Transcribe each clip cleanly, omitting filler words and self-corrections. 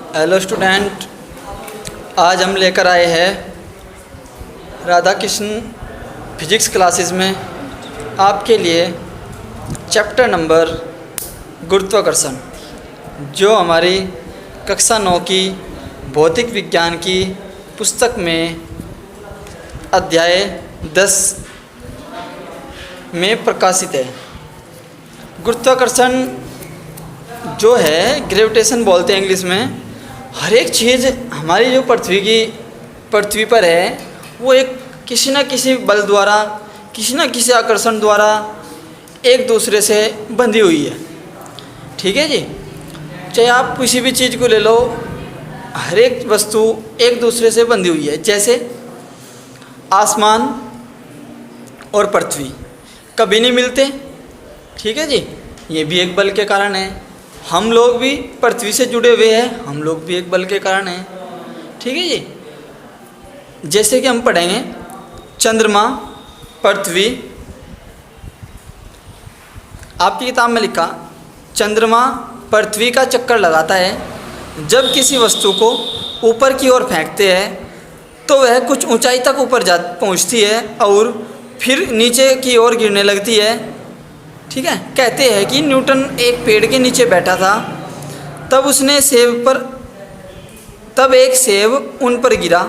Hello student, आज हम लेकर आए हैं राधा कृष्ण फिजिक्स क्लासेस में आपके लिए चैप्टर नंबर गुरुत्वाकर्षण, जो हमारी कक्षा 9 की भौतिक विज्ञान की पुस्तक में अध्याय 10 में प्रकाशित है। गुरुत्वाकर्षण जो है ग्रेविटेशन बोलते हैं इंग्लिश में। हर एक चीज़ हमारी जो पृथ्वी पर है वो एक किसी न किसी बल द्वारा, किसी न किसी आकर्षण द्वारा एक दूसरे से बंधी हुई है। ठीक है जी। चाहे आप किसी भी चीज़ को ले लो, हर एक वस्तु एक दूसरे से बंधी हुई है। जैसे आसमान और पृथ्वी कभी नहीं मिलते। ठीक है जी, ये भी एक बल के कारण है। हम लोग भी पृथ्वी से जुड़े हुए हैं, हम लोग भी एक बल के कारण हैं। ठीक है जी। जैसे कि हम पढ़ेंगे चंद्रमा, पृथ्वी। आपकी किताब में लिखा चंद्रमा पृथ्वी का चक्कर लगाता है। जब किसी वस्तु को ऊपर की ओर फेंकते हैं तो वह कुछ ऊंचाई तक ऊपर पहुंचती है और फिर नीचे की ओर गिरने लगती है। ठीक है। कहते हैं कि न्यूटन एक पेड़ के नीचे बैठा था, तब एक सेब उन पर गिरा।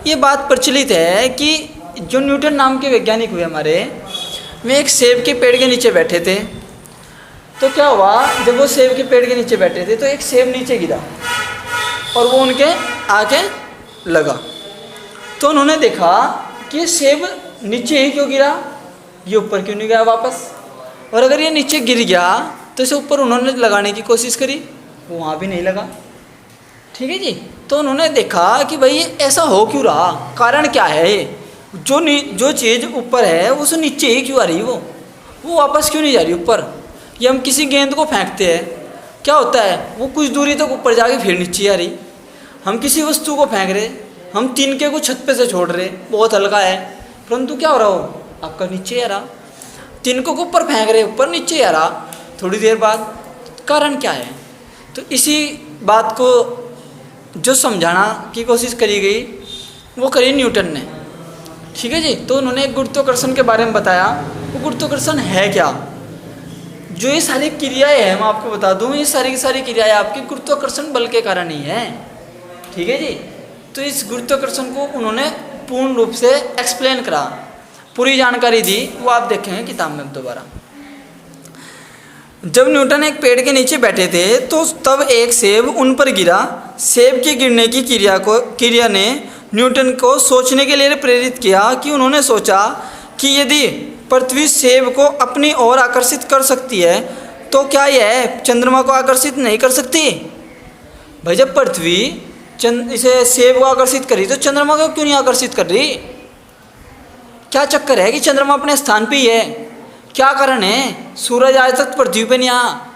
ये बात प्रचलित है कि जो न्यूटन नाम के वैज्ञानिक हुए हमारे, वे एक सेब के पेड़ के नीचे बैठे थे। तो क्या हुआ, जब वो सेब के पेड़ के नीचे बैठे थे तो एक सेब नीचे गिरा और वो उनके आके लगा। तो उन्होंने देखा कि ये सेब नीचे ही क्यों गिरा, ये ऊपर क्यों नहीं गया वापस। और अगर ये नीचे गिर गया तो इसे ऊपर उन्होंने लगाने की कोशिश करी, वो वहाँ भी नहीं लगा। ठीक है जी। तो उन्होंने देखा कि भाई ये ऐसा हो क्यों रहा, कारण क्या है। जो चीज़ ऊपर है वो नीचे ही क्यों आ रही, वो वापस क्यों नहीं जा रही ऊपर। ये हम किसी गेंद को फेंकते हैं, क्या होता है, वो कुछ दूरी तक ऊपर जाके फिर नीचे आ रही। हम किसी वस्तु को फेंक रहे, हम तिनके को छत पे से छोड़ रहे, बहुत हल्का है, परंतु क्या हो रहा हो, आपका नीचे आ रहा। तिनकों को ऊपर फेंक रहे, ऊपर नीचे आ रहा थोड़ी देर बाद। कारण क्या है। तो इसी बात को जो समझाना की कोशिश करी गई वो करी न्यूटन ने। ठीक है जी। तो उन्होंने गुरुत्वाकर्षण के बारे में बताया। वो गुरुत्वाकर्षण है क्या, जो ये सारी क्रियाएं हैं, मैं आपको बता दूं, ये सारी की सारी क्रियाएं आपकी गुरुत्वाकर्षण बल के कारण ही है। ठीक है जी। तो इस गुरुत्वाकर्षण को उन्होंने पूर्ण रूप से एक्सप्लेन करा, पूरी जानकारी दी, वो आप देखेंगे किताब में दोबारा। जब न्यूटन एक पेड़ के नीचे बैठे थे तो तब एक सेब उन पर गिरा। सेब के गिरने की क्रिया ने न्यूटन को सोचने के लिए प्रेरित किया कि उन्होंने सोचा कि यदि पृथ्वी सेब को अपनी ओर आकर्षित कर सकती है तो क्या यह चंद्रमा को आकर्षित नहीं कर सकती। भाई जब पृथ्वी इसे सेब को आकर्षित करी तो चंद्रमा को क्यों नहीं आकर्षित कर रही। क्या चक्कर है कि चंद्रमा अपने स्थान पे ही है। क्या कारण है सूरज आज तक पृथ्वी पे नहीं आया।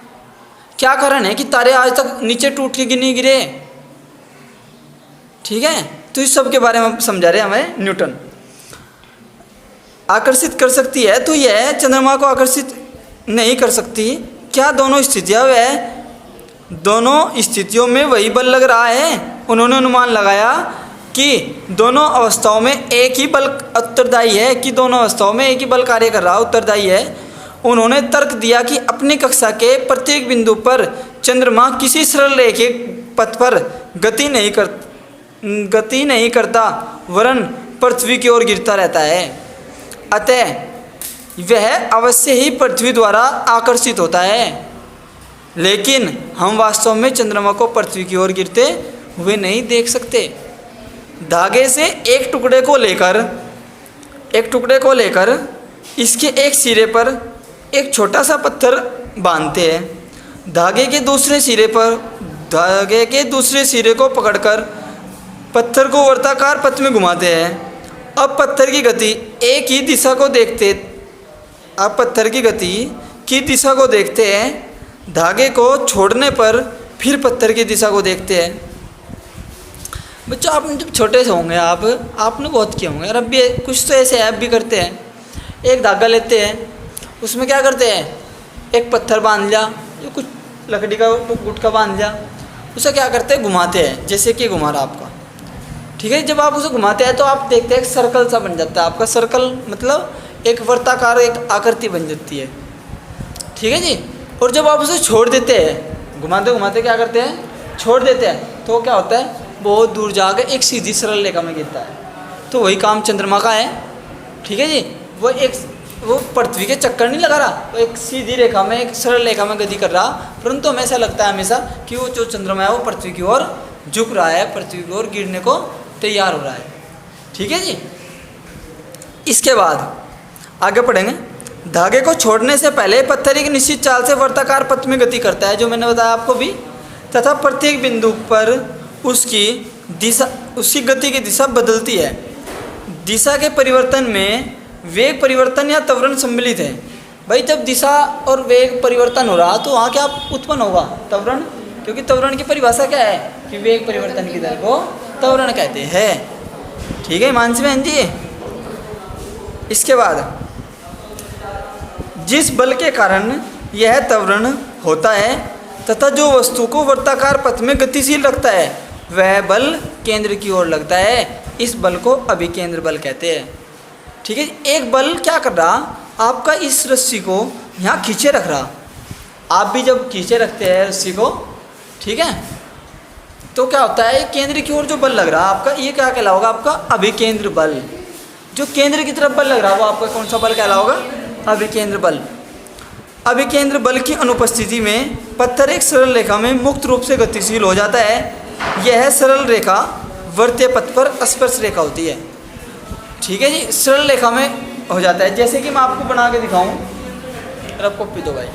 क्या कारण है कि तारे आज तक नीचे टूट के नहीं गिरे। ठीक है। तो इस सब के बारे में समझा रहे हमें न्यूटन। आकर्षित कर सकती है तो यह चंद्रमा को आकर्षित नहीं कर सकती। क्या दोनों स्थितियों में वही बल लग रहा है। उन्होंने अनुमान लगाया कि दोनों अवस्थाओं में एक ही बल उत्तरदायी है, कि दोनों अवस्थाओं में एक ही बल कार्य कर रहा उत्तरदायी है। उन्होंने तर्क दिया कि अपनी कक्षा के प्रत्येक बिंदु पर चंद्रमा किसी सरल रेखीय पथ पर गति नहीं करता, वरन पृथ्वी की ओर गिरता रहता है। अतः वह अवश्य ही पृथ्वी द्वारा आकर्षित होता है। लेकिन हम वास्तव में चंद्रमा को पृथ्वी की ओर गिरते हुए नहीं देख सकते। धागे से एक टुकड़े को लेकर इसके एक सिरे पर एक छोटा सा पत्थर बांधते हैं। धागे के दूसरे सिरे को पकड़कर पत्थर को वर्ताकार पथ में घुमाते हैं। अब पत्थर की गति की दिशा को देखते हैं। धागे को छोड़ने पर फिर पत्थर की दिशा को देखते हैं। बच्चों, आपने जब छोटे से होंगे आपने बहुत किए होंगे, और अब भी कुछ तो ऐसे ऐप भी करते हैं। एक धागा लेते हैं, उसमें क्या करते हैं, एक पत्थर बांध लिया, जो कुछ लकड़ी का गुटका बांध लिया, उसे क्या करते हैं, घुमाते हैं, जैसे कि घुमा रहा आपका। ठीक है, जब आप उसे घुमाते हैं तो आप देखते हैं एक सर्कल सा बन जाता है आपका। सर्कल मतलब एक वर्ताकार एक आकृति बन जाती है। ठीक है जी। और जब आप उसे छोड़ देते हैं, घुमाते घुमाते क्या करते हैं, छोड़ देते हैं, तो क्या होता है, बहुत दूर जाकर एक सीधी सरल रेखा में गिरता है। तो वही काम चंद्रमा का है। ठीक है जी। वो पृथ्वी के चक्कर नहीं लगा रहा, वो एक सीधी रेखा में, एक सरल रेखा में गति कर रहा, परंतु हमें ऐसा लगता है हमेशा कि वो जो चंद्रमा है वो पृथ्वी की ओर झुक रहा है, पृथ्वी की ओर गिरने को तैयार हो रहा है। ठीक है जी। इसके बाद आगे पढ़ेंगे। धागे को छोड़ने से पहले पत्थर एक निश्चित चाल से वर्ताकार पथ में गति करता है, जो मैंने बताया आपको भी, तथा प्रत्येक बिंदु पर उसकी गति की दिशा बदलती है। दिशा के परिवर्तन में वेग परिवर्तन या त्वरण सम्मिलित है। भाई जब दिशा और वेग परिवर्तन हो रहा तो वहाँ क्या उत्पन्न होगा, त्वरण, क्योंकि त्वरण की परिभाषा क्या है कि वेग परिवर्तन की दर को त्वरण कहते हैं। ठीक है मानसी बहन जी। इसके बाद जिस बल के कारण यह त्वरण होता है तथा जो वस्तु को वर्ताकार पथ में गतिशील रखता है वह बल केंद्र की ओर लगता है, इस बल को अभिकेंद्र बल कहते हैं। ठीक है। एक बल क्या कर रहा, आपका इस रस्सी को यहाँ खींचे रख रहा। आप भी जब खींचे रखते हैं रस्सी को, ठीक है, तो क्या होता है, केंद्र की ओर जो बल लग रहा आपका, ये क्या कहलाओगा, आपका अभिकेंद्र बल। जो केंद्र की तरफ बल लग रहा है वो आपका कौन सा बल कहलाओगा, अभिकेंद्र बल। अभिकेंद्र बल की अनुपस्थिति में पत्थर एक सरल रेखा में मुक्त रूप से गतिशील हो जाता है। यह सरल रेखा वर्तीय पथ पर स्पर्श रेखा होती है। ठीक है जी। सरल रेखा में हो जाता है, जैसे कि मैं आपको बना के दिखाऊं। रब कॉपी दो भाई।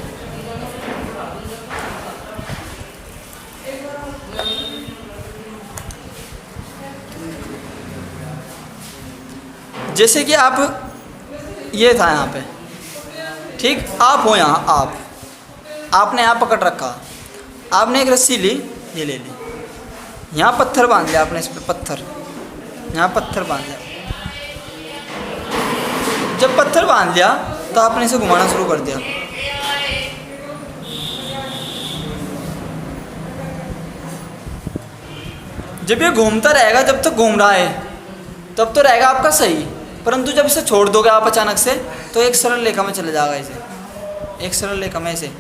जैसे कि आप, ये था यहाँ पे, ठीक, आप हो यहाँ, आपने यहाँ पकड़ रखा, आपने एक रस्सी ली, ये ले ली, यहाँ पत्थर बांध लिया आपने, इस पर पत्थर, यहाँ पत्थर बांध लिया। जब पत्थर बांध लिया तो आपने इसे घुमाना शुरू कर दिया। जब ये घूमता रहेगा, जब तक घूम रहा है तब तो रहेगा आपका सही, परंतु जब इसे छोड़ दोगे आप अचानक से तो एक सरल रेखा में चले जाएगा। इसे एक सरल रेखा में, ऐसे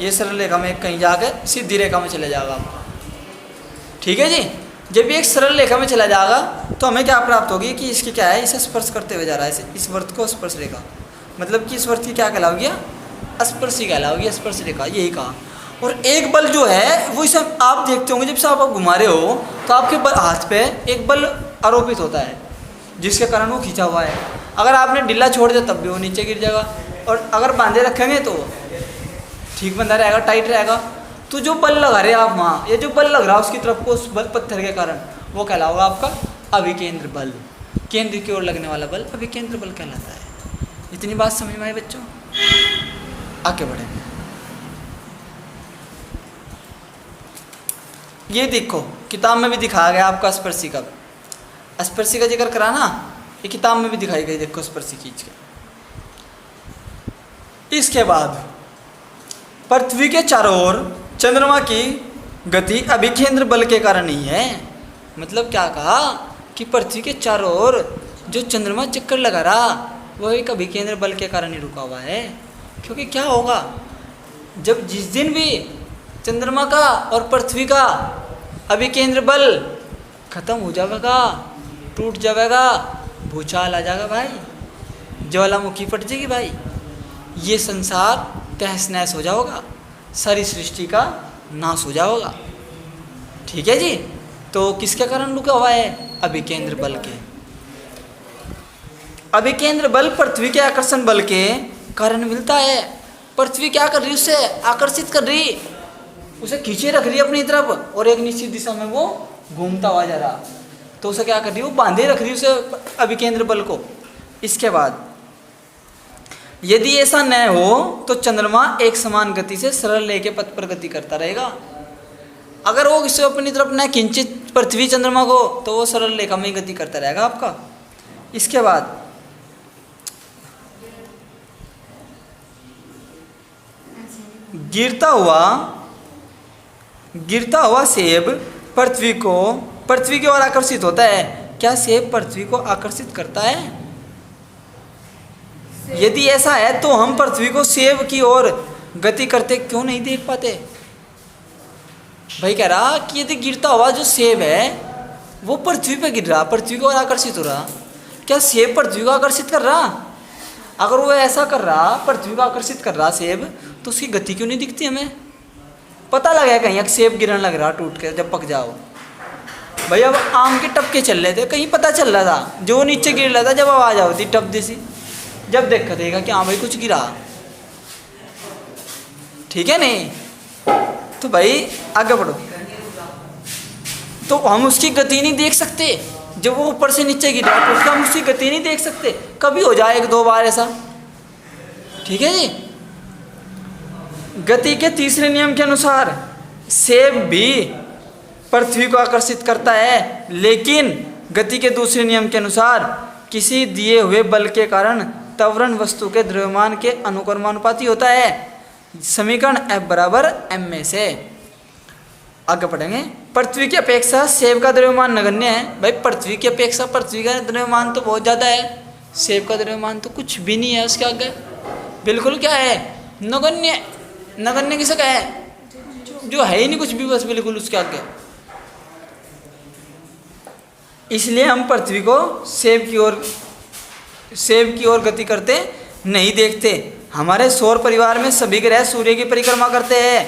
ये सरल रेखा में कहीं जाकर सीधी रेखा में चले जाएगा आपका। ठीक है जी। जब ये एक सरल रेखा में चला जाएगा तो हमें क्या प्राप्त होगी कि इसकी क्या है, इसे स्पर्श करते हुए जा रहा है, इस वर्त को स्पर्श रेखा, मतलब कि इस वर्त की क्या कहलाओगी, स्पर्शी कहलाओगी, स्पर्श रेखा, यही कहा। और एक बल जो है वो इसे आप देखते होंगे, जब से आप घुमा रहे हो तो आपके हाथ पे एक बल आरोपित होता है जिसके कारण वो खींचा हुआ है। अगर आपने ढीला छोड़ दिया तब भी वो नीचे गिर जाएगा, और अगर बांधे रखेंगे तो ठीक बंधा रहेगा, टाइट रहेगा। तो जो बल लगा रहे आप वहाँ, ये जो बल लग रहा है उसकी तरफ को, उस बल पत्थर के कारण, वो कहलाओगा आपका अभिकेंद्र बल। केंद्र की ओर लगने वाला बल अभिकेंद्र बल कहलाता है। इतनी बात समझ में आई बच्चों? आगे बढ़ेंगे। ये देखो किताब में भी दिखाया गया आपका स्पर्शिका, स्पर्शी का जिक्र करा ना, ये किताब में भी दिखाई गई, देखो स्पर्शी खींच के। इसके बाद पृथ्वी के चारों ओर चंद्रमा की गति अभिकेंद्र बल के कारण ही है। मतलब क्या कहा कि पृथ्वी के चारों ओर जो चंद्रमा चक्कर लगा रहा वो एक अभिकेंद्र बल के कारण ही रुका हुआ है। क्योंकि क्या होगा, जब जिस दिन भी चंद्रमा का और पृथ्वी का अभिकेंद्र बल खत्म हो जाएगा, टूट जाएगा, भूचाल आ जाएगा भाई, ज्वालामुखी फट जाएगी भाई, ये संसार तहस नहस हो जाएगा, सारी सृष्टि का नाश हो जाएगा। ठीक है जी। तो किसके कारण रुका हुआ है, अभिकेंद्र बल के। अभिकेंद्र बल पृथ्वी के आकर्षण बल के कारण मिलता है। पृथ्वी क्या कर रही है, उससे आकर्षित कर रही, उसे खींचे रख रही है अपनी तरफ, और एक निश्चित दिशा में वो घूमता हुआ जा रहा, तो उसे क्या कर रही है, वो बांधे रख रही है उसे अभिकेंद्र बल को। इसके बाद यदि ऐसा न हो तो चंद्रमा एक समान गति से सरल रेखा के पथ पर गति करता रहेगा। अगर वो इसे अपनी तरफ न किंचित पृथ्वी चंद्रमा को, तो वो सरल रेखा में गति करता रहेगा आपका। इसके बाद गिरता हुआ गिरता हुआ सेब पृथ्वी की ओर आकर्षित होता है। क्या सेब पृथ्वी को आकर्षित करता है? यदि ऐसा है तो हम पृथ्वी को सेब की ओर गति करते क्यों नहीं देख पाते? भाई कह रहा कि यदि गिरता हुआ जो सेब है वो पृथ्वी पे गिर रहा, पृथ्वी की ओर आकर्षित हो रहा, क्या सेब पृथ्वी को आकर्षित कर रहा? अगर वो ऐसा कर रहा, पृथ्वी को आकर्षित कर रहा सेब, तो उसकी गति क्यों नहीं दिखती हमें? पता लगा कहीं एक सेब गिरने लग रहा टूट के जब पक जाओ। भाई अब आम के टपके चल रहे थे, कहीं पता चल रहा था, जो नीचे गिर रहा था जब आवाज आती टप जैसी, जब देखा देगा कि हाँ भाई कुछ गिरा, ठीक है नहीं? तो भाई आगे बढ़ो, तो हम उसकी गति नहीं देख सकते। जब वो ऊपर से नीचे गिरा तो उसका हम उसकी गति नहीं देख सकते। कभी हो जाए 1-2 बार ऐसा, ठीक है जी। गति के तीसरे नियम के अनुसार सेब भी पृथ्वी को आकर्षित करता है, लेकिन गति के दूसरे नियम के अनुसार किसी दिए हुए बल के कारण त्वरण वस्तु के द्रव्यमान के अनुक्रमानुपाती होता है। समीकरण F बराबर m में से। आगे पढ़ेंगे। पृथ्वी की अपेक्षा सेब का द्रव्यमान नगण्य है। भाई पृथ्वी की अपेक्षा पृथ्वी का द्रव्यमान तो बहुत ज़्यादा है, सेब का द्रव्यमान तो कुछ भी नहीं है उसके आगे, बिल्कुल क्या है, नगण्य। नगण्य किसे कहे? जो है ही नहीं कुछ भी, बस बिल्कुल उसके आगे। इसलिए हम पृथ्वी को सेब की ओर गति करते नहीं देखते। हमारे सौर परिवार में सभी ग्रह सूर्य की परिक्रमा करते हैं।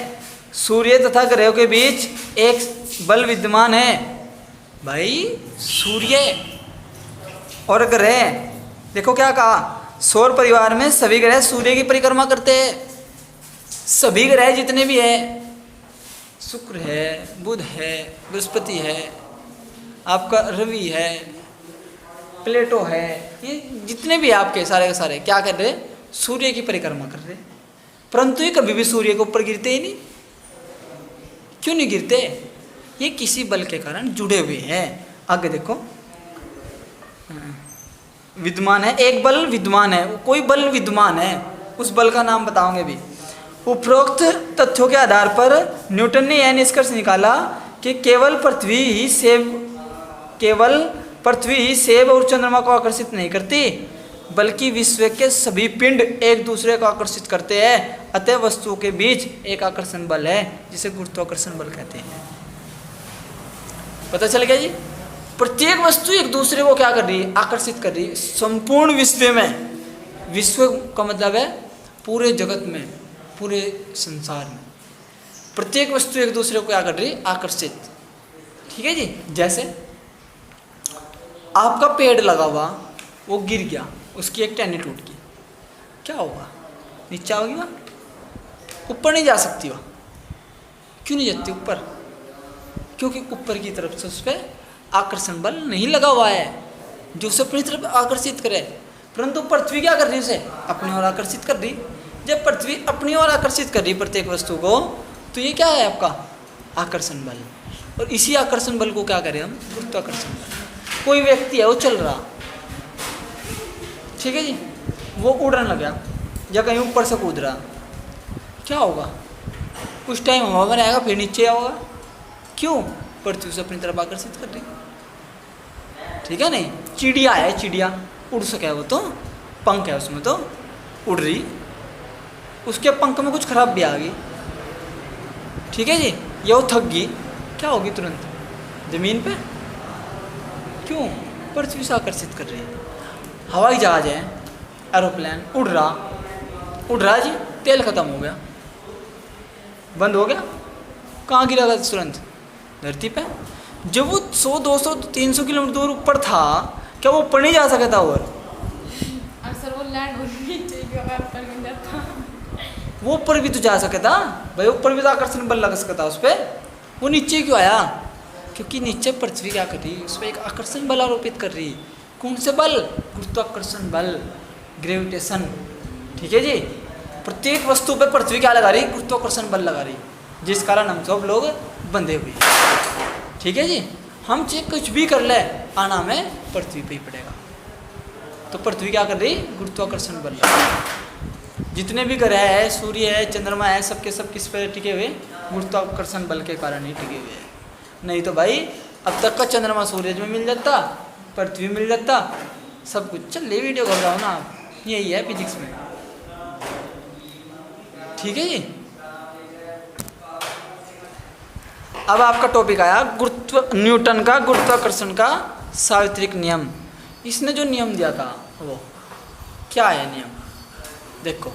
सूर्य तथा ग्रहों के बीच एक बल विद्यमान है। भाई सूर्य और ग्रह, देखो क्या कहा, सौर परिवार में सभी ग्रह सूर्य की परिक्रमा करते हैं। सभी ग्रह जितने भी हैं, शुक्र है, बुध है, बृहस्पति है, आपका रवि है, प्लेटो है, ये जितने भी आपके सारे के सारे क्या कर रहे, सूर्य की परिक्रमा कर रहे। परंतु ये कभी भी सूर्य के ऊपर गिरते ही नहीं। क्यों नहीं गिरते? ये किसी बल के कारण जुड़े हुए हैं। आगे देखो, विद्यमान है, एक बल विद्यमान है, कोई बल विद्यमान है, उस बल का नाम बताओगे भी। उपरोक्त तथ्यों के आधार पर न्यूटन ने यह निष्कर्ष निकाला कि केवल पृथ्वी ही सेब और चंद्रमा को आकर्षित नहीं करती, बल्कि विश्व के सभी पिंड एक दूसरे को आकर्षित करते हैं। अतः वस्तुओं के बीच एक आकर्षण बल है जिसे गुरुत्वाकर्षण बल कहते हैं। पता चल गया जी? प्रत्येक वस्तु एक दूसरे को क्या कर रही है, आकर्षित कर रही है। संपूर्ण विश्व में, विश्व का मतलब है पूरे जगत में, पूरे संसार में प्रत्येक वस्तु एक दूसरे को क्या कर रही है, आकर्षित। ठीक है जी। जैसे आपका पेड़ लगा हुआ, वो गिर गया, उसकी एक टहनी टूट गई, क्या होगा? नीचे आओगी वह, ऊपर नहीं जा सकती वह। क्यों नहीं जाती ऊपर? क्योंकि ऊपर की तरफ से उस पर आकर्षण बल नहीं लगा हुआ है जो उसे अपनी तरफ आकर्षित करे। परंतु पृथ्वी क्या कर रही है, उसे अपनी ओर आकर्षित कर रही। जब पृथ्वी अपनी ओर आकर्षित कर रही प्रत्येक वस्तु को, तो ये क्या है आपका आकर्षण बल। और इसी आकर्षण बल को क्या करें हम, गुरुत्वाकर्षण बल। कोई व्यक्ति है, वो चल रहा, ठीक है जी, वो उड़ने लगा या कहीं ऊपर से कूद रहा, क्या होगा? कुछ टाइम हवा में रहेगा, फिर नीचे आओगा। क्यों? पृथ्वी से अपनी तरफ आकर्षित कर रही, ठीक है नहीं? चिड़िया है, चिड़िया उड़ सके, वो तो पंख है उसमें, तो उड़ रही, उसके पंख में कुछ खराब भी आ गई, ठीक है जी, या वो थक गई, क्या होगी? तुरंत जमीन पे। क्यों? पृथ्वी से आकर्षित कर रही है। हवाई जहाज है, एरोप्लेन उड़ रहा जी, तेल खत्म हो गया, बंद हो गया, कहाँ गिरा था? तुरंत धरती पे। जब वो 100, 200, 300 किलोमीटर दूर ऊपर था, क्या वो ऊपर नहीं जा सका था? और सर वो लैंड वो ऊपर भी तो जा सका था भाई, ऊपर भी तो आकर्षण बल लग सका था उस पर। वो नीचे क्यों आया? क्योंकि नीचे पृथ्वी क्या कर रही, उस पर एक आकर्षण बल आरोपित कर रही। कौन से बल? गुरुत्वाकर्षण बल, ग्रेविटेशन। ठीक है जी। प्रत्येक वस्तु पे पृथ्वी क्या लगा रही? गुरुत्वाकर्षण बल लगा रही, जिस कारण हम सब लोग बंधे हुए। ठीक है जी। हम चाहे कुछ भी कर ले, आना में पृथ्वी पे ही पड़ेगा। तो पृथ्वी क्या कर रही? गुरुत्वाकर्षण बल लगा रही। जितने भी ग्रह है, सूर्य है, चंद्रमा है, सबके सब किस पर टिके हुए? गुरुत्वाकर्षण बल के कारण ही टिके हुए हैं। नहीं तो भाई अब तक का चंद्रमा सूरज में मिल जाता, पृथ्वी मिल जाता, सब कुछ। चल ले वीडियो घबराओ ना आप, यही है फिजिक्स में। ठीक है जी। अब आपका टॉपिक आया न्यूटन का गुरुत्वाकर्षण का सार्वत्रिक नियम। इसने जो नियम दिया था वो क्या है नियम? देखो,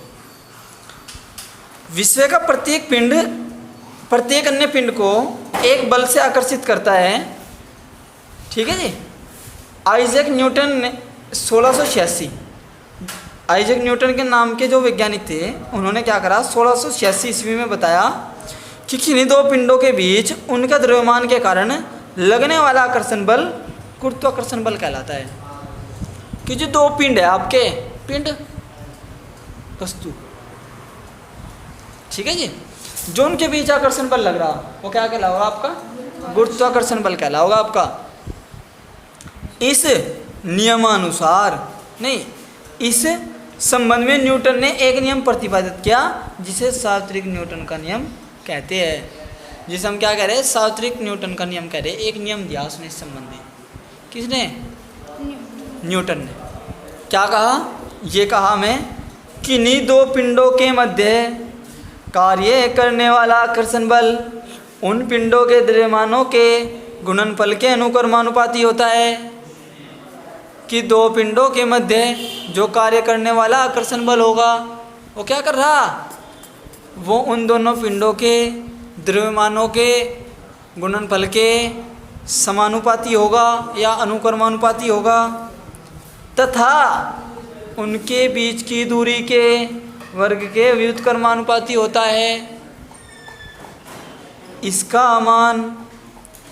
विश्व का प्रत्येक पिंड प्रत्येक अन्य पिंड को एक बल से आकर्षित करता है। ठीक है जी। आइजैक न्यूटन ने 1686, आइजैक न्यूटन के नाम के जो वैज्ञानिक थे उन्होंने क्या करा, 1686 ईस्वी में बताया कि किन्हीं दो पिंडों के बीच उनका द्रव्यमान के कारण लगने वाला आकर्षण बल गुरुत्वाकर्षण बल कहलाता है। कि जो दो पिंड है आपके, पिंड वस्तु, ठीक है जी, जो उनके बीच आकर्षण बल लग रहा वो क्या कहलाओगा आपका? गुरुत्वाकर्षण बल कहलाओगा आपका। इस नियमानुसार नहीं, इस संबंध में न्यूटन ने एक नियम प्रतिपादित किया जिसे सार्वत्रिक न्यूटन का नियम कहते हैं। जिसे हम क्या कह रहे हैं? सार्वत्रिक न्यूटन का नियम कह रहे हैं। एक नियम दिया उसने इस संबंध में। किसने? न्यूटन ने। क्या कहा? ये कहा हमें किन्हीं दो पिंडों के मध्य कार्य करने वाला आकर्षण बल उन पिंडों के द्रव्यमानों के गुणनफल के अनुक्रमानुपाती होता है। कि दो पिंडों के मध्य जो कार्य करने वाला आकर्षण बल होगा वो क्या कर रहा? वो उन दोनों पिंडों के द्रव्यमानों के गुणनफल के समानुपाती होगा या अनुक्रमानुपाती होगा, तथा उनके बीच की दूरी के वर्ग के व्युत्क्रमानुपाती होता है। इसका मान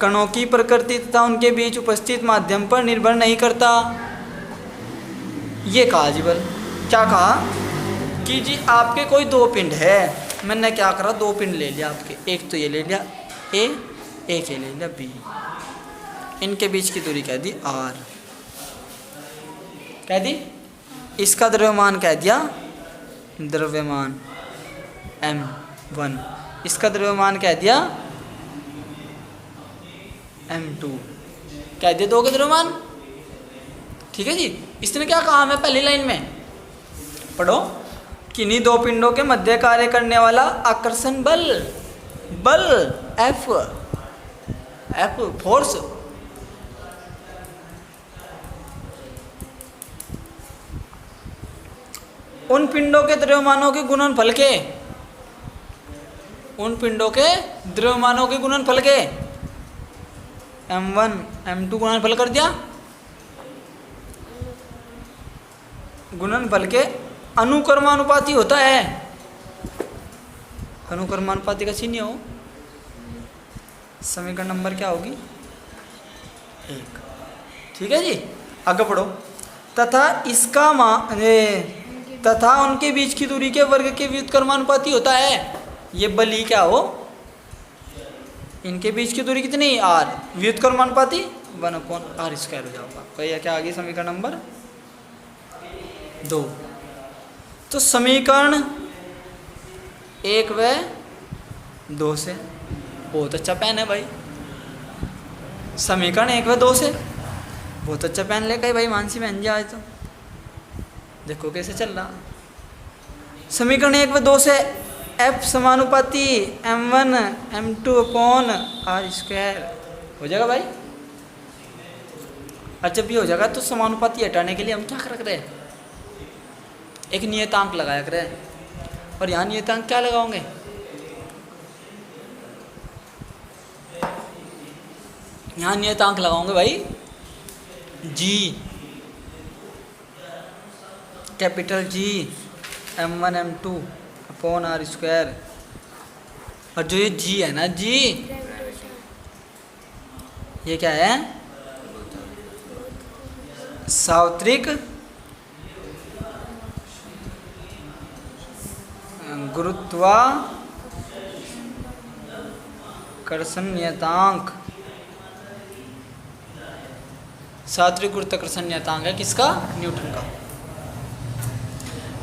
कणों की प्रकृति तथा उनके बीच उपस्थित माध्यम पर निर्भर नहीं करता। ये कहा जी बल। क्या कहा कि जी आपके कोई दो पिंड है, मैंने क्या करा, दो पिंड ले लिया आपके, एक तो ये ले लिया ए, एक ये ले लिया बी, इनके बीच की दूरी कह दी r, कह दी। इसका द्रव्यमान कह दिया द्रव्यमान m1, इसका द्रव्यमान कह दिया m2, कह दिया दो के द्रव्यमान। ठीक है जी। इसने क्या कहा हमें पहली लाइन में? पढ़ो, किन्हीं दो पिंडों के मध्य कार्य करने वाला आकर्षण बल, बल F, फोर्स, उन पिंडों के द्रव्यमानों के गुणनफल के, उन पिंडों के द्रव्यमानों के गुणनफल के m1 m2 गुणनफल कर दिया, गुणनफल के अनुक्रमानुपाती होता है। अनुक्रमानुपाती का चिन्ह हो, समीकरण नंबर क्या होगी? 1। ठीक है जी। आगे पढ़ो। तथा इसका तथा उनके बीच की दूरी के वर्ग के व्युत्क्रमानुपाती होता है। ये बल ही क्या हो? इनके बीच की दूरी कितनी? r, व्युत्क्रमानुपाती 1/r² हो जाएगा। तो क्या आ गई समीकरण नंबर 2। तो समीकरण 1 व 2 से बहुत अच्छा पेन है भाई। समीकरण 1 व 2 से बहुत अच्छा पेन लेकर भाई मानसी बहन जी आज तो देखो कैसे चल रहा। समीकरण 1 व 2 से F समानुपाती m1 m2/r² हो जाएगा भाई। और जब ये हो जाएगा तो समानुपाती हटाने के लिए हम क्या कर रहे हैं? एक नियतांक लगाया करे। और यहाँ नियतांक क्या लगाओगे? यहाँ नियतांक लगाओगे भाई G, capital G m1 m2/r²। और जो ये G है ना, G ये क्या है? सार्वत्रिक गुरुत्वाकर्षण नियतांक। सार्वत्रिक गुरुत्वाकर्षण नियतांक है किसका? न्यूटन का।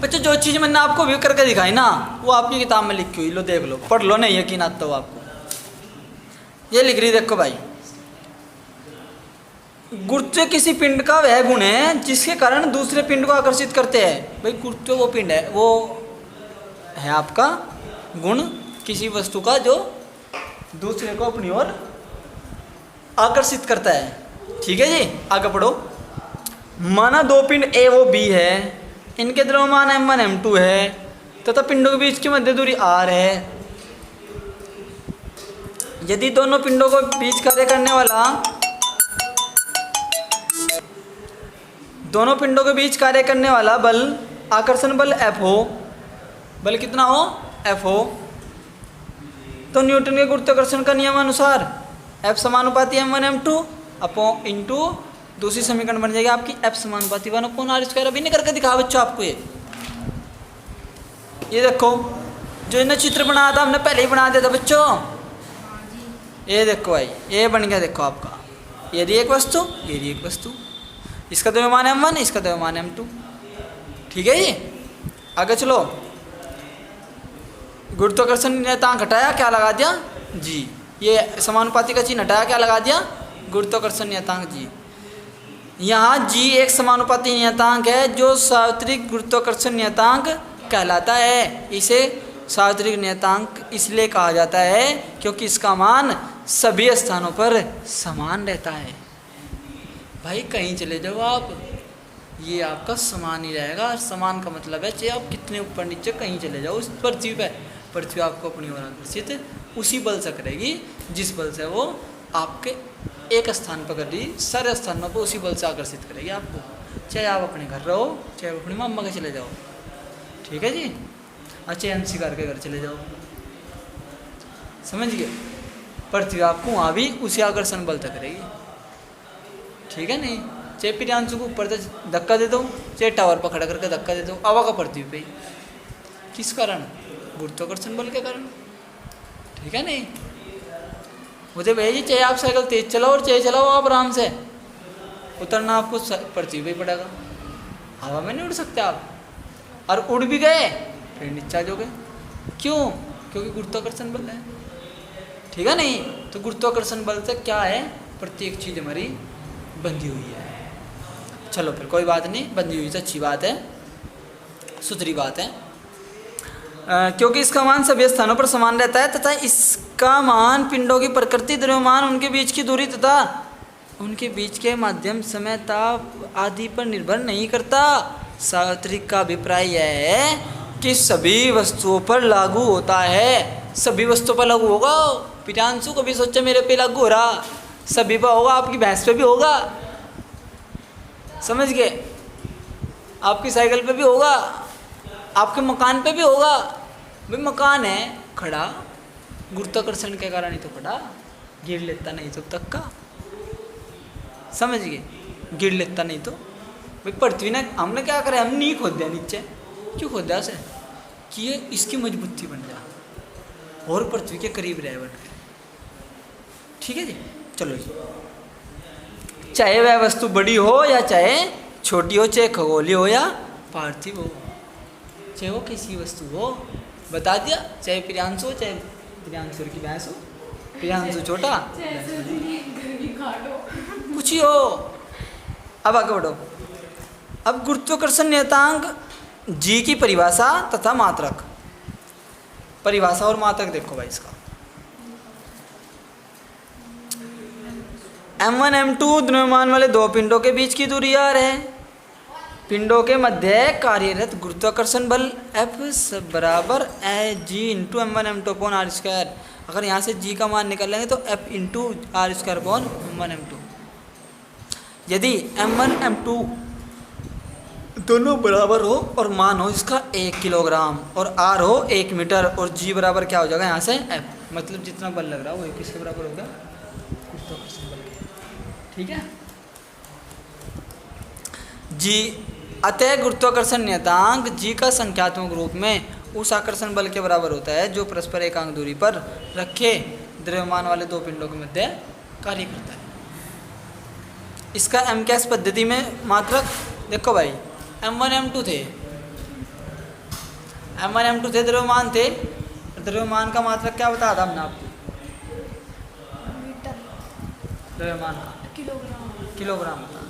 बच्चों जो चीज़ मैंने आपको व्यू करके दिखाई ना वो आपकी किताब में लिखी हुई, लो देख लो, पढ़ लो, नहीं यकीन आता हो आपको। ये लिख रही देखो भाई, गुरुत्व किसी पिंड का वह गुण है जिसके कारण दूसरे पिंड को आकर्षित करते हैं। भाई गुरुत्व वो पिंड है, वो है आपका गुण किसी वस्तु का जो दूसरे को अपनी ओर आकर्षित करता है। ठीक है जी, आगे पढ़ो। माना दो पिंड ए वो बी है, इनके द्रव्यमान m1 m2 है तथा पिंडों के बीच की मध्य दूरी r है। यदि दोनों पिंडों को बीच कार्य करने वाला बल आकर्षण बल F हो, बल कितना हो, F हो, तो न्यूटन के गुरुत्वाकर्षण का नियम अनुसार F समानुपाती m1 m2 अपॉन इंटू दूसरी समीकरण बन जाएगी आपकी F समानुपाती 1/r²। अभी नहीं करके दिखा बच्चों आपको ये देखो, जो इन्हें चित्र बनाया था हमने पहले ही बना दिया था बच्चों। ये देखो भाई, ये बन गया, देखो आपका ये रही एक वस्तु, ये रही एक वस्तु, इसका द्रव्यमान m1, इसका द्रव्यमान m2। ठीक है जी, आगे चलो। गुरुत्वाकर्षण नियतांक हटाया, क्या लगा दिया जी, ये समानुपाती का चिन्ह हटाया, क्या लगा दिया, गुरुत्वाकर्षण नियतांक जी। यहाँ जी एक समानुपाती नियतांक है जो सार्वत्रिक गुरुत्वाकर्षण नियतांक कहलाता है। इसे सार्वत्रिक नियतांक इसलिए कहा जाता है क्योंकि इसका मान सभी स्थानों पर समान रहता है। भाई कहीं चले जाओ आप, ये आपका समान ही रहेगा। समान का मतलब है चाहे आप कितने ऊपर नीचे कहीं चले जाओ उस पृथ्वी पे, पृथ्वी आपको अपनी ओर आकर्षित उसी बल से करेगी जिस बल से वो आपके एक स्थान पर कर रही, सारे स्थानों पर उसी बल से आकर्षित करेगी आपको, चाहे आप अपने घर रहो, चाहे आप अपनी मम्मा के चले जाओ। ठीक है जी, अच्छे अंशी करके घर चले जाओ, समझ गए, पृथ्वी आपको वहाँ भी उसी आकर्षण बल तक करेगी। ठीक है नहीं, चाहे प्रियांशु को ऊपर से धक्का दे दो, चाहे टावर पर खड़ा करके धक्का दे दो, हवा का पृथ्वी पे, किस कारण, गुरुत्वाकर्षण बल के कारण। ठीक है नहीं, मुझे भैया जी चाहे आप साइकिल तेज चलाओ और चाहे चलाओ आप आराम से, उतरना आपको पृथ्वी पे ही पड़ेगा, हवा में नहीं उड़ सकते आप, और उड़ भी गए फिर नीचे आ जाओगे। क्यों, क्योंकि गुरुत्वाकर्षण बल है। ठीक है नहीं, तो गुरुत्वाकर्षण बल से क्या है, प्रत्येक चीज़ हमारी बंधी हुई है। चलो फिर कोई बात नहीं, बंधी हुई तो अच्छी बात है, सुथरी बात है। क्योंकि इसका मान सभी स्थानों पर समान रहता है तथा इसका मान पिंडों की प्रकृति, द्रव्यमान, उनके बीच की दूरी तथा उनके बीच के माध्यम, समय, ताप आदि पर निर्भर नहीं करता। सार्वत्रिक का अभिप्राय यह है कि सभी वस्तुओं पर लागू होता है। सभी वस्तुओं पर लागू होगा, पितांशु कभी सोचा मेरे पे लागू हो रहा, सभी पर होगा, आपकी भैंस पे भी होगा, समझ गए, आपकी साइकिल पे भी होगा, आपके मकान पे भी होगा। भाई मकान है खड़ा, गुरुत्वाकर्षण के कारण ही तो खड़ा, गिर लेता नहीं तो तक का, समझ गए, गिर लेता नहीं तो। भाई पृथ्वी ने, हमने क्या करा, हम नहीं खोद दिया नीचे, क्यों खोद दिया उसे, कि ये इसकी मजबूती बन जा और पृथ्वी के करीब रहे बन के। ठीक है जी, चलो जी, चाहे वह वस्तु बड़ी हो या चाहे छोटी हो, चाहे खगोलीय हो या पार्थिव हो, चाहे वो किसी वस्तु हो, बता दिया, चाहे प्रियांशु हो, चाहे प्रियांशु की भैंस हो, प्रियांशु छोटा कुछ ही हो। अब आगे बढ़ो। अब गुरुत्वाकर्षण नियतांक जी की परिभाषा तथा मात्रक, परिभाषा और मात्रक देखो भाई इसका। m1 m2 द्रव्यमान वाले दो पिंडों के बीच की दूरी r है। पिंडों के मध्य कार्यरत गुरुत्वाकर्षण बल F बराबर g into m1 m2 upon r²। अगर यहाँ से g का मान निकालेंगे तो F into r² upon m1 m2। यदि m1 m2 दोनों बराबर हो और मान हो इसका 1 किलोग्राम और r हो 1 मीटर और g बराबर क्या हो जाएगा यहाँ से F, मतलब जितना बल लग रहा है वो किसके बराबर होगा, गुरुत्वाकर्षण बल के। ठीक है जी, अतः गुरुत्वाकर्षण नियतांक g का संख्यात्मक रूप में उस आकर्षण बल के बराबर होता है जो परस्पर एकांक दूरी पर रखे द्रव्यमान वाले दो पिंडों के मध्य कार्य करता है। इसका एम कैस पद्धति में मात्रक देखो भाई, m1 m2 थे, M1 M2 थे, द्रव्यमान थे। द्रव्यमान का मात्रक क्या बताया था हमने आपको? मीटर, द्रव्यमान किलोग्राम, किलोग्राम होता है,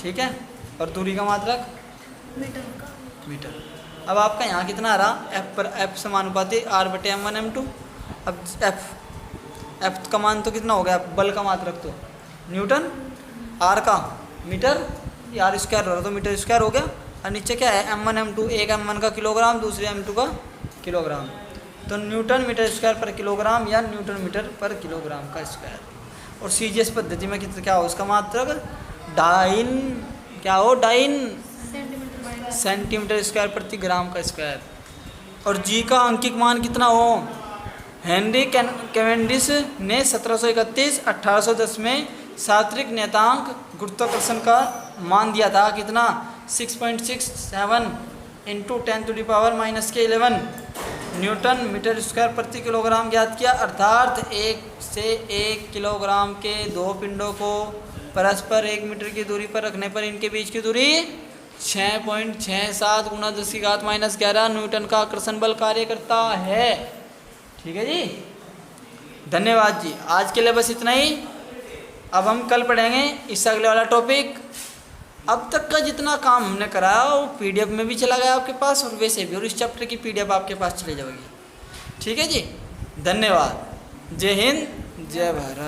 ठीक है। और दूरी का मात्रक मीटर का, मीटर। अब आपका यहाँ कितना आ रहा? एफ पर एफ समानुपाती आर बटे M1 M2। अब एफ का मान तो कितना हो गया? बल का मात्रक तो न्यूटन, आर का मीटर, ये आर स्क्वायर हो रहा तो मीटर स्क्वायर हो गया। और नीचे क्या है? M1 M2, एक M1 का किलोग्राम, दूसरे M2 का किलोग्राम, तो न्यूटन मीटर स्क्वायर पर किलोग्राम या न्यूटन मीटर पर किलोग्राम का स्क्वायर। और सीजीएस पद्धति में कितना क्या हो उसका मात्रक? डाइन, क्या हो? Dyne centimetre by centimetre square प्रति ग्राम का स्क्वायर। और जी का अंकिक मान कितना हो? हेनरी कैवेंडिश ने 1731 1810 में सात्विक नियतांक गुरुत्वाकर्षण का मान दिया था कितना? 6.67 इंटू 10⁻⁻11 न्यूटन मीटर स्क्वायर प्रति किलोग्राम ज्ञात किया। अर्थात 1 से 1 किलोग्राम के दो पिंडों को परस्पर 1 मीटर की दूरी पर रखने पर इनके बीच की दूरी 6.67 गुणा 10⁻⁻11 न्यूटन का आकर्षण बल कार्य करता है। ठीक है जी, धन्यवाद जी। आज के लिए बस इतना ही। अब हम कल पढ़ेंगे इससे अगले वाला टॉपिक। अब तक का जितना काम हमने कराया वो पीडीएफ में भी चला गया आपके पास, और वैसे भी, और इस चैप्टर की पीडीएफ आपके पास चली जाएगी। ठीक है जी, धन्यवाद। जय हिंद, जय भारत।